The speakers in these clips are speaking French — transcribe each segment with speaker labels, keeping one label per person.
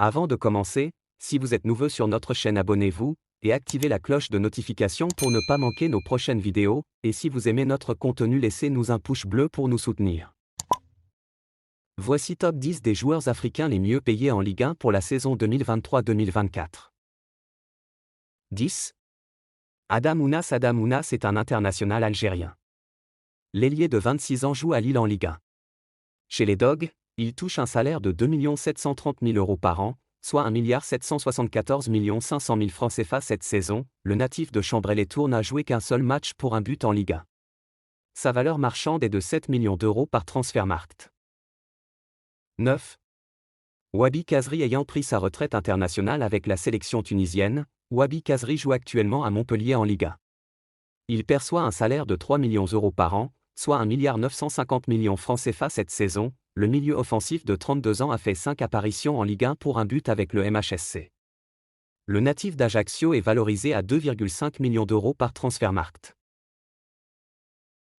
Speaker 1: Avant de commencer, si vous êtes nouveau sur notre chaîne, abonnez-vous et activez la cloche de notification pour ne pas manquer nos prochaines vidéos, et si vous aimez notre contenu, laissez-nous un pouce bleu pour nous soutenir. Voici top 10 des joueurs africains les mieux payés en Ligue 1 pour la saison 2023-2024. 10. Adam Ounas. Adam Ounas est un international algérien. L'ailier de 26 ans joue à Lille en Ligue 1. Chez les Dogs, il touche un salaire de 2 730 000 € par an, soit 1 774 500 000 francs CFA cette saison. Le natif de Chambray-les-Tours n'a joué qu'un seul match pour un but en Ligue 1. Sa valeur marchande est de 7 millions d'euros par Transfermarkt. 9. Wabi Kazri. Ayant pris sa retraite internationale avec la sélection tunisienne, Wabi Kazri joue actuellement à Montpellier en Ligue 1. Il perçoit un salaire de 3 millions d'euros par an, soit 1 950 000 000 francs CFA cette saison. Le milieu offensif de 32 ans a fait 5 apparitions en Ligue 1 pour un but avec le MHSC. Le natif d'Ajaccio est valorisé à 2,5 millions d'euros par Transfermarkt.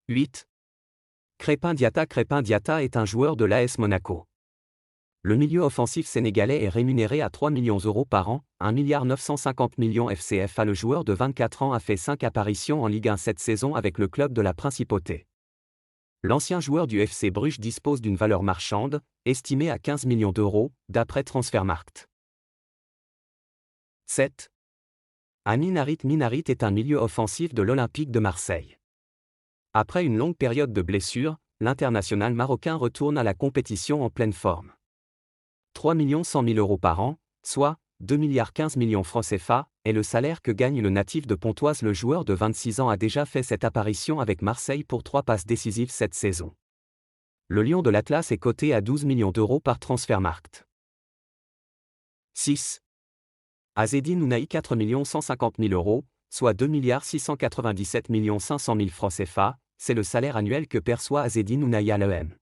Speaker 1: 8. Crépin Diatta. Crépin Diatta est un joueur de l'AS Monaco. Le milieu offensif sénégalais est rémunéré à 3 millions d'euros par an, 1 950 000 000 FCFA. Le joueur de 24 ans a fait 5 apparitions en Ligue 1 cette saison avec le club de la Principauté. L'ancien joueur du FC Bruges dispose d'une valeur marchande, estimée à 15 millions d'euros, d'après Transfermarkt. 7. Amin Harit. Harit est un milieu offensif de l'Olympique de Marseille. Après une longue période de blessure, l'international marocain retourne à la compétition en pleine forme. 3 100 000 € par an, soit 2,15 milliards francs CFA, est le salaire que gagne le natif de Pontoise. Le joueur de 26 ans a déjà fait cette apparition avec Marseille pour 3 passes décisives cette saison. Le lion de l'Atlas est coté à 12 millions d'euros par Transfermarkt. 6. Azzedine Ounahi. 4 150 000 €, soit 2 697 500 000 francs CFA, c'est le salaire annuel que perçoit Azzedine Ounahi à l'EM.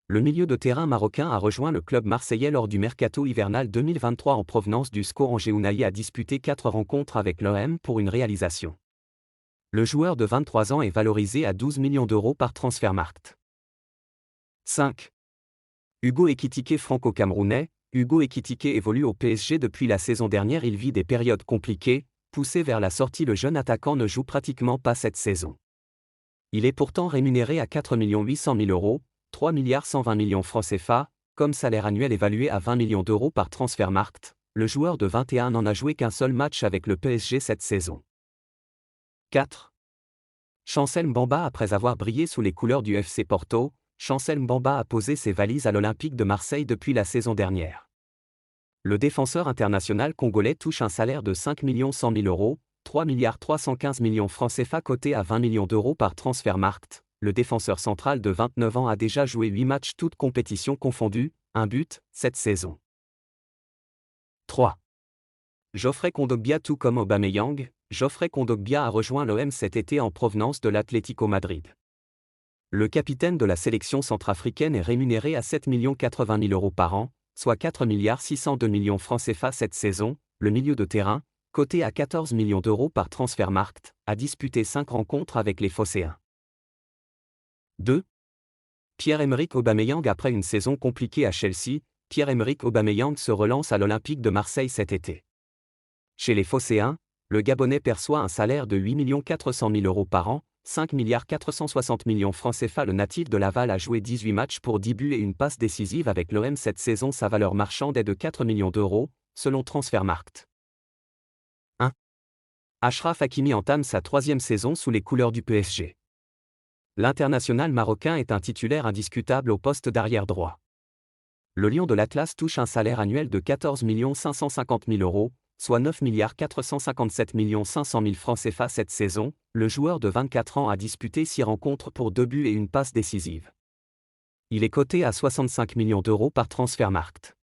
Speaker 1: Le milieu de terrain marocain a rejoint le club marseillais lors du mercato hivernal 2023 en provenance du SCO Angers. Ounahi a disputé 4 rencontres avec l'OM pour une réalisation. Le joueur de 23 ans est valorisé à 12 millions d'euros par Transfermarkt. 5. Hugo Ekitike. Franco-camerounais. Hugo Ekitike évolue au PSG depuis la saison dernière. Il vit des périodes compliquées, poussé vers la sortie. Le jeune attaquant ne joue pratiquement pas cette saison. Il est pourtant rémunéré à 4 800 000 €, 3 120 000 000 francs CFA, comme salaire annuel évalué à 20 millions d'euros par Transfermarkt. Le joueur de 21 n'en a joué qu'un seul match avec le PSG cette saison. 4. Chancel Mbamba. Après avoir brillé sous les couleurs du FC Porto, Chancel Mbamba a posé ses valises à l'Olympique de Marseille depuis la saison dernière. Le défenseur international congolais touche un salaire de 5 100 000 €, 3 315 000 000 francs CFA coté à 20 millions d'euros par Transfermarkt. Le défenseur central de 29 ans a déjà joué 8 matchs toutes compétitions confondues, un but, cette saison. 3. Geoffrey Kondogbia. Tout comme Aubameyang, Geoffrey Kondogbia a rejoint l'OM cet été en provenance de l'Atlético Madrid. Le capitaine de la sélection centrafricaine est rémunéré à 7 080 000 € par an, soit 4 602 000 000 francs CFA cette saison. Le milieu de terrain, coté à 14 millions d'euros par Transfermarkt, a disputé 5 rencontres avec les Phocéens. 2. Pierre-Emerick Aubameyang. Après une saison compliquée à Chelsea, Pierre-Emerick Aubameyang se relance à l'Olympique de Marseille cet été. Chez les Phocéens, le Gabonais perçoit un salaire de 8 400 000 € par an, 5 460 000 000 francs CFA. Le natif de Laval a joué 18 matchs pour 10 buts et une passe décisive avec l'OM cette saison. Sa valeur marchande est de 4 millions d'euros, selon Transfermarkt. 1. Achraf Hakimi entame sa 3e saison sous les couleurs du PSG. L'international marocain est un titulaire indiscutable au poste d'arrière droit. Le lion de l'Atlas touche un salaire annuel de 14 550 000 €, soit 9 457 500 000 francs CFA cette saison. Le joueur de 24 ans a disputé 6 rencontres pour 2 buts et une passe décisive. Il est coté à 65 millions d'euros par Transfermarkt.